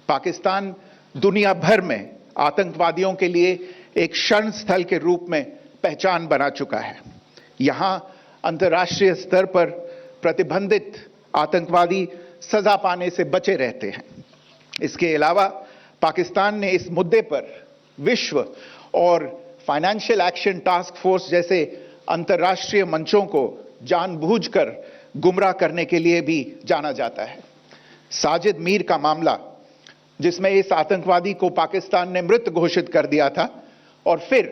पाकिस्तान दुनिया भर में आतंकवादियों के लिए एक शरण स्थल के रूप में पहचान बना चुका है। यहां अंतर्राष्ट्रीय स्तर पर प्रतिबंधित आतंकवादी सजा पाने से बचे रहते हैं। इसके अलावा पाकिस्तान ने इस मुद्दे पर विश्व और फाइनेंशियल एक्शन टास्क फोर्स जैसे अंतर्राष्ट्रीय मंचों को जानबूझकर गुमराह करने के लिए भी जाना जाता है। साजिद मीर का मामला, जिसमें इस आतंकवादी को पाकिस्तान ने मृत घोषित कर दिया था और फिर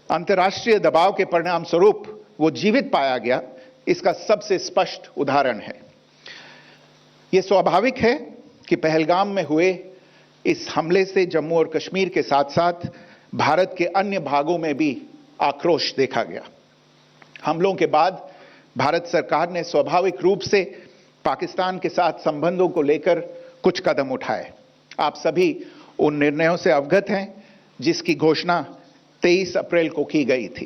अंतर्राष्ट्रीय दबाव के परिणाम स्वरूप वो जीवित पाया गया, इसका सबसे स्पष्ट उदाहरण है। यह स्वाभाविक है कि पहलगाम में हुए इस हमले से जम्मू और कश्मीर के साथ साथ भारत के अन्य भागों में भी आक्रोश देखा गया। हमलों के बाद भारत सरकार ने स्वाभाविक रूप से पाकिस्तान के साथ संबंधों को लेकर कुछ कदम उठाए। आप सभी उन निर्णयों से अवगत हैं जिसकी घोषणा 23 अप्रैल को की गई थी।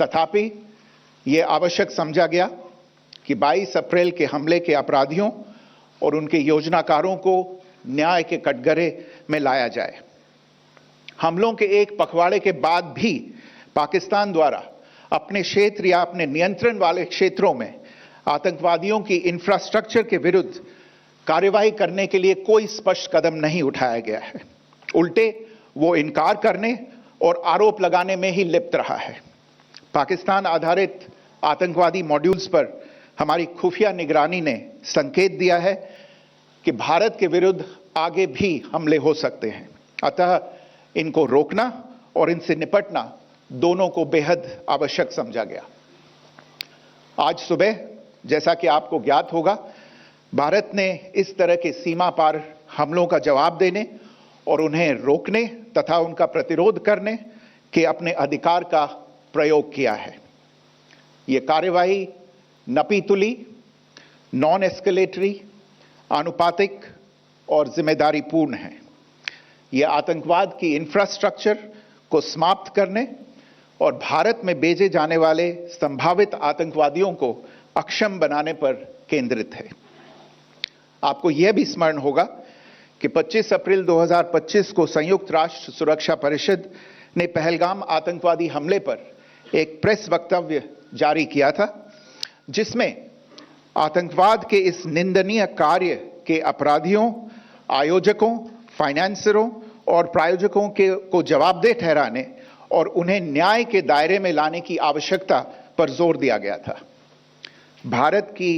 तथापि यह आवश्यक समझा गया कि 22 अप्रैल के हमले के अपराधियों और उनके योजनाकारों को न्याय के कटघरे में लाया जाए। हमलों के एक पखवाड़े के बाद भी पाकिस्तान द्वारा अपने क्षेत्र या अपने नियंत्रण वाले क्षेत्रों में आतंकवादियों की इंफ्रास्ट्रक्चर के विरुद्ध कार्रवाई करने के लिए कोई स्पष्ट कदम नहीं उठाया गया है। उल्टे वो इनकार करने और आरोप लगाने में ही लिप्त रहा है। पाकिस्तान आधारित आतंकवादी मॉड्यूल्स पर हमारी खुफिया निगरानी ने संकेत दिया है कि भारत के विरुद्ध आगे भी हमले हो सकते हैं। अतः इनको रोकना और इनसे निपटना दोनों को बेहद आवश्यक समझा गया। आज सुबह, जैसा कि आपको ज्ञात होगा, भारत ने इस तरह के सीमा पार हमलों का जवाब देने और उन्हें रोकने तथा उनका प्रतिरोध करने के अपने अधिकार का प्रयोग किया है। यह कार्यवाही नपीतुली, नॉन एस्केलेटरी, आनुपातिक और जिम्मेदारीपूर्ण है। यह आतंकवाद की इंफ्रास्ट्रक्चर को समाप्त करने और भारत में भेजे जाने वाले संभावित आतंकवादियों को अक्षम बनाने पर केंद्रित है। आपको यह भी स्मरण होगा कि 25 अप्रैल 2025 को संयुक्त राष्ट्र सुरक्षा परिषद ने पहलगाम आतंकवादी हमले पर एक प्रेस वक्तव्य जारी किया था, जिसमें आतंकवाद के इस निंदनीय कार्य के अपराधियों, आयोजकों, फाइनेंसरों और प्रायोजकों को जवाबदेह ठहराने और उन्हें न्याय के दायरे में लाने की आवश्यकता पर जोर दिया गया था। भारत की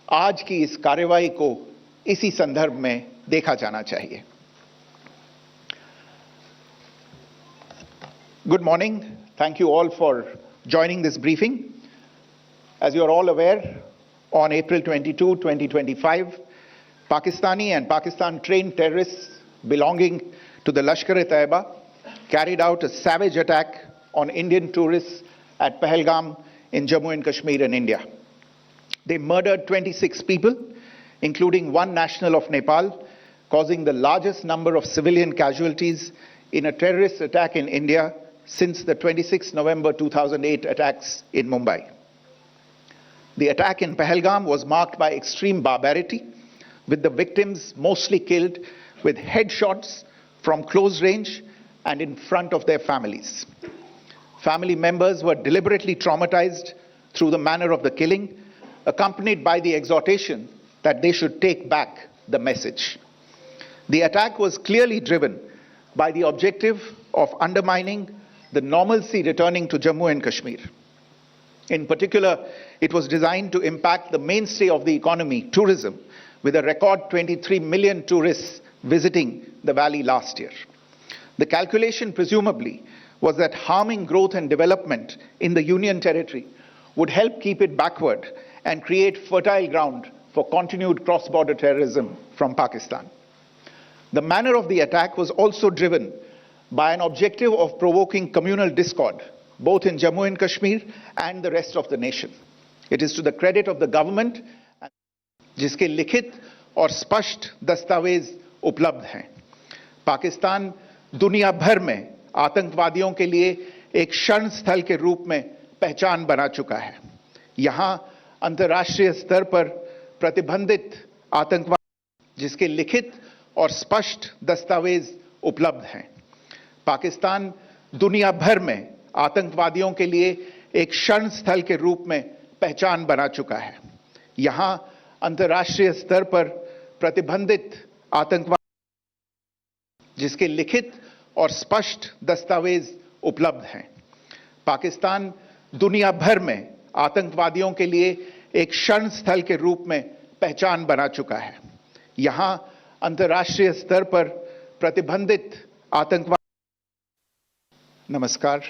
आज की इस कार्रवाई को इसी संदर्भ में देखा जाना चाहिए। Good morning. Thank you all for joining this briefing. As you are all aware, on April 22, 2025, Pakistani and Pakistan-trained terrorists belonging to the Lashkar-e-Taiba carried out a savage attack on Indian tourists at Pahalgam in Jammu and Kashmir in India. They murdered 26 people, including one national of Nepal, causing the largest number of civilian casualties in a terrorist attack in India since the 26 November 2008 attacks in Mumbai. The attack in Pahalgam was marked by extreme barbarity, with the victims mostly killed with headshots from close range and in front of their families. Family members were deliberately traumatized through the manner of the killing, accompanied by the exhortation that they should take back the message. The attack was clearly driven by the objective of undermining the normalcy returning to Jammu and Kashmir. In particular, it was designed to impact the mainstay of the economy, tourism, with a record 23 million tourists visiting the valley last year. The calculation presumably was that harming growth and development in the Union territory would help keep it backward and create fertile ground for continued cross-border terrorism from Pakistan. The manner of the attack was also driven by an objective of provoking communal discord, both in Jammu and Kashmir and the rest of the nation. It is to the credit of the government, जिसके लिखित और स्पष्ट दस्तावेज उपलब्ध हैं। पाकिस्तान दुनिया भर में आतंकवादियों के लिए एक शरण स्थल के रूप में पहचान बना चुका है। यहां अंतर्राष्ट्रीय स्तर पर प्रतिबंधित आतंकवाद, जिसके लिखित और स्पष्ट दस्तावेज उपलब्ध हैं। पाकिस्तान दुनिया भर में आतंकवादियों के लिए एक शरण स्थल के रूप में पहचान बना चुका है। यहां अंतर्राष्ट्रीय स्तर पर प्रतिबंधित आतंकवाद जिसके लिखित और स्पष्ट दस्तावेज उपलब्ध हैं। पाकिस्तान दुनिया भर में आतंकवादियों के लिए एक शरण स्थल के रूप में पहचान बना चुका है। यहां अंतर्राष्ट्रीय स्तर पर प्रतिबंधित आतंकवाद। नमस्कार।